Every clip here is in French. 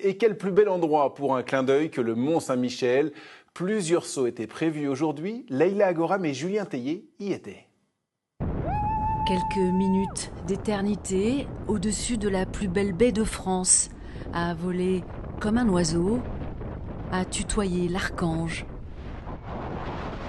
Et quel plus bel endroit pour un clin d'œil que le Mont-Saint-Michel. Plusieurs sauts étaient prévus aujourd'hui. Leïla Agoram et Julien Tellier y étaient. Quelques minutes d'éternité au-dessus de la plus belle baie de France, à voler comme un oiseau, à tutoyer l'archange.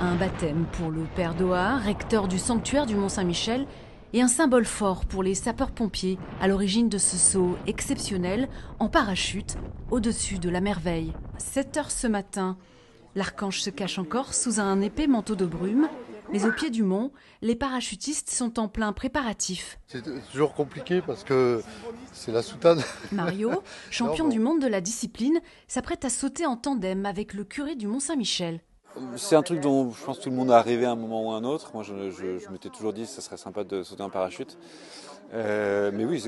Un baptême pour le père Doha, recteur du sanctuaire du Mont-Saint-Michel, et un symbole fort pour les sapeurs-pompiers à l'origine de ce saut exceptionnel en parachute au-dessus de la merveille. 7 heures ce matin, l'archange se cache encore sous un épais manteau de brume, mais au pied du mont, les parachutistes sont en plein préparatif. C'est toujours compliqué parce que c'est la soutane. Mario, champion du monde de la discipline, s'apprête à sauter en tandem avec le curé du Mont-Saint-Michel. C'est un truc dont je pense que tout le monde a rêvé à un moment ou à un autre. Moi, je m'étais toujours dit que ça serait sympa de sauter en parachute. Mais oui,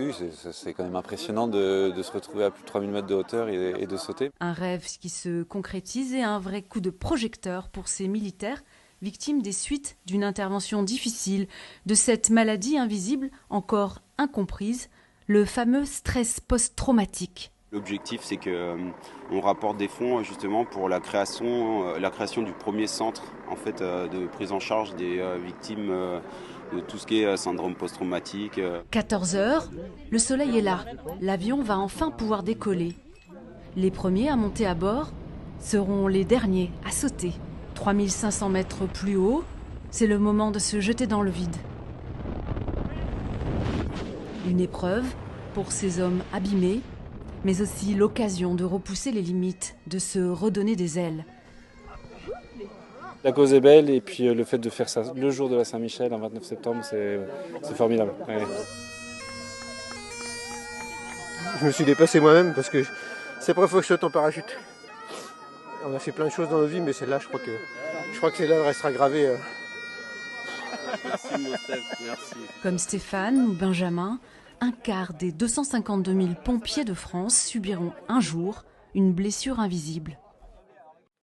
c'est quand même impressionnant de se retrouver à plus de 3000 mètres de hauteur et de sauter. Un rêve qui se concrétise et un vrai coup de projecteur pour ces militaires victimes des suites d'une intervention difficile, de cette maladie invisible encore incomprise, le fameux stress post-traumatique. L'objectif, c'est qu'on rapporte des fonds justement pour la création du premier centre en fait, de prise en charge des victimes de tout ce qui est syndrome post-traumatique. 14 heures, le soleil est là. L'avion va enfin pouvoir décoller. Les premiers à monter à bord seront les derniers à sauter. 3500 mètres plus haut, c'est le moment de se jeter dans le vide. Une épreuve pour ces hommes abîmés, mais aussi l'occasion de repousser les limites, de se redonner des ailes. La cause est belle et puis le fait de faire ça le jour de la Saint-Michel, un 29 septembre, c'est formidable. Ouais. Je me suis dépassé moi-même parce que c'est la première fois que je saute en parachute. On a fait plein de choses dans nos vies, mais celle-là, je crois que celle-là elle restera gravée. Merci mon Steph, merci. Comme Stéphane ou Benjamin, un quart des 252 000 pompiers de France subiront un jour une blessure invisible.